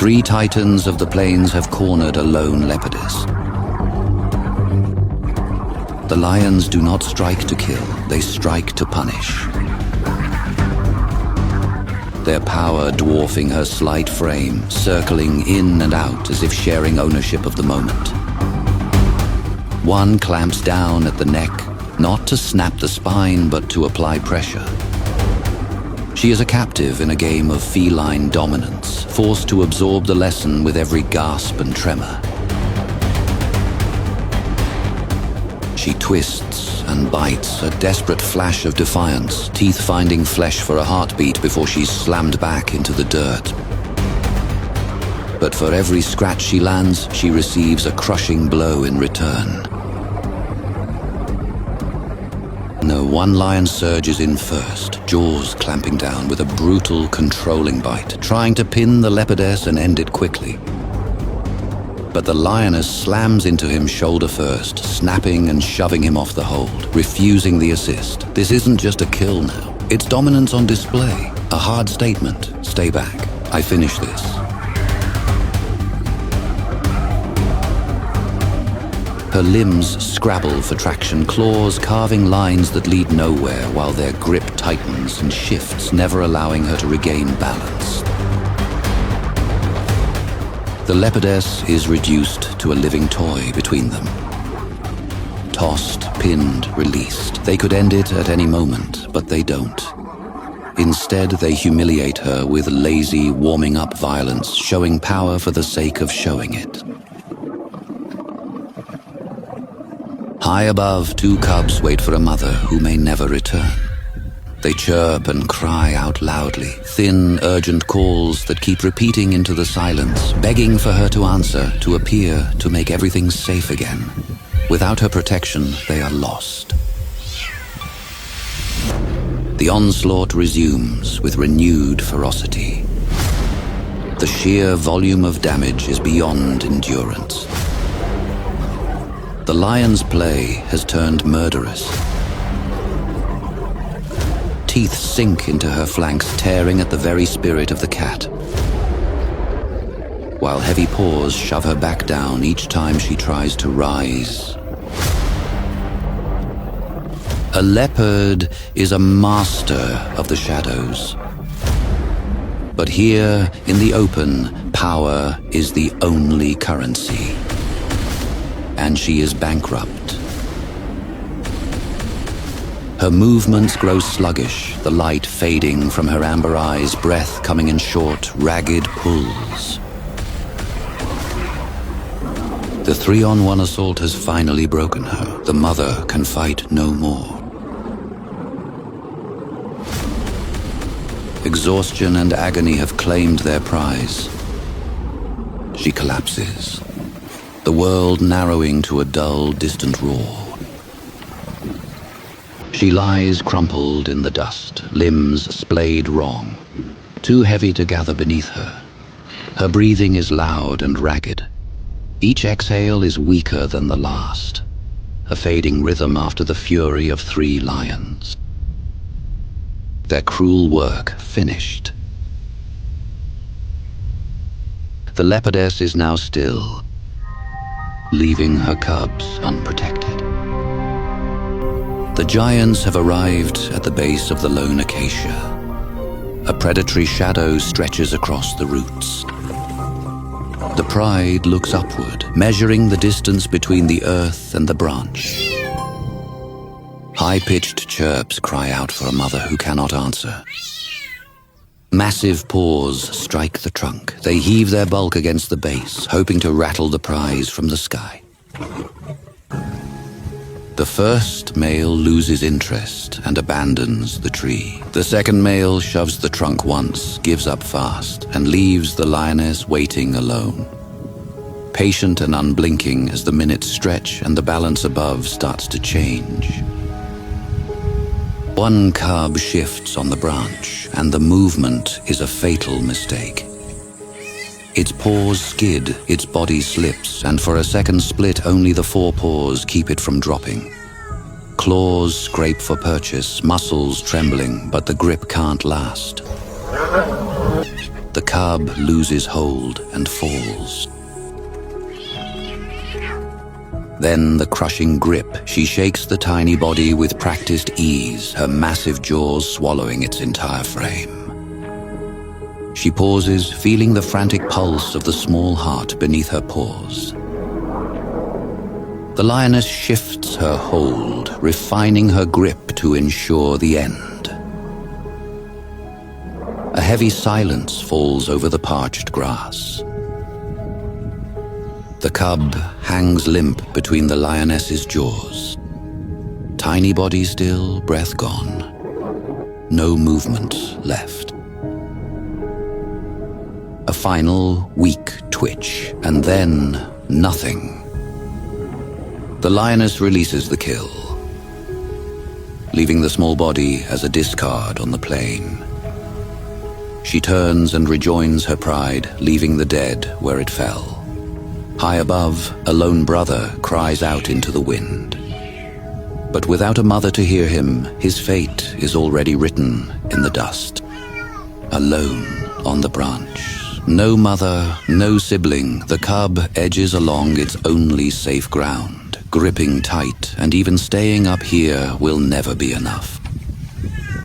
3 titans of the plains have cornered a lone leopardess. The lions do not strike to kill, they strike to punish. Their power dwarfing her slight frame, circling in and out as if sharing ownership of the moment. One clamps down at the neck, not to snap the spine, but to apply pressure. She is a captive in a game of feline dominance, forced to absorb the lesson with every gasp and tremor. She twists and bites, a desperate flash of defiance, teeth finding flesh for a heartbeat before she's slammed back into the dirt. But for every scratch she lands, she receives a crushing blow in return. No, one lion surges in first, jaws clamping down with a brutal, controlling bite, trying to pin the leopardess and end it quickly. But the lioness slams into him shoulder first, snapping and shoving him off the hold, refusing the assist. This isn't just a kill now. It's dominance on display, a hard statement. Stay back. I finish this. Her limbs scrabble for traction, claws carving lines that lead nowhere while their grip tightens and shifts, never allowing her to regain balance. The leopardess is reduced to a living toy between them. Tossed, pinned, released. They could end it at any moment, but they don't. Instead, they humiliate her with lazy, warming-up violence, showing power for the sake of showing it. High above, 2 cubs wait for a mother who may never return. They chirp and cry out loudly, thin, urgent calls that keep repeating into the silence, begging for her to answer, to appear, to make everything safe again. Without her protection, they are lost. The onslaught resumes with renewed ferocity. The sheer volume of damage is beyond endurance. The lion's play has turned murderous. Teeth sink into her flanks, tearing at the very spirit of the cat, while heavy paws shove her back down each time she tries to rise. A leopard is a master of the shadows. But here, in the open, power is the only currency. And she is bankrupt. Her movements grow sluggish, the light fading from her amber eyes, breath coming in short, ragged pulls. The 3-on-1 assault has finally broken her. The mother can fight no more. Exhaustion and agony have claimed their prize. She collapses, the world narrowing to a dull, distant roar. She lies crumpled in the dust, limbs splayed wrong, too heavy to gather beneath her. Her breathing is loud and ragged. Each exhale is weaker than the last, a fading rhythm after the fury of 3 lions. Their cruel work finished. The leopardess is now still, leaving her cubs unprotected. The giants have arrived at the base of the lone acacia. A predatory shadow stretches across the roots. The pride looks upward, measuring the distance between the earth and the branch. High-pitched chirps cry out for a mother who cannot answer. Massive paws strike the trunk. They heave their bulk against the base, hoping to rattle the prize from the sky. The first male loses interest and abandons the tree. The second male shoves the trunk once, gives up fast, and leaves the lioness waiting alone. Patient and unblinking as the minutes stretch and the balance above starts to change. One cub shifts on the branch, and the movement is a fatal mistake. Its paws skid, its body slips, and for a second split only the 4 paws keep it from dropping. Claws scrape for purchase, muscles trembling, but the grip can't last. The cub cub loses hold and falls. Then the crushing grip. She shakes the tiny body with practiced ease, her massive jaws swallowing its entire frame. She pauses, feeling the frantic pulse of the small heart beneath her paws. The lioness shifts her hold, refining her grip to ensure the end. A heavy silence falls over the parched grass. The cub hangs limp between the lioness's jaws. Tiny body still, breath gone. No movement left. A final, weak twitch, and then nothing. The lioness releases the kill, leaving the small body as a discard on the plain. She turns and rejoins her pride, leaving the dead where it fell. High above, a lone brother cries out into the wind. But without a mother to hear him, his fate is already written in the dust. Alone on the branch. No mother, no sibling, the cub edges along its only safe ground. Gripping tight, and even staying up here will never be enough.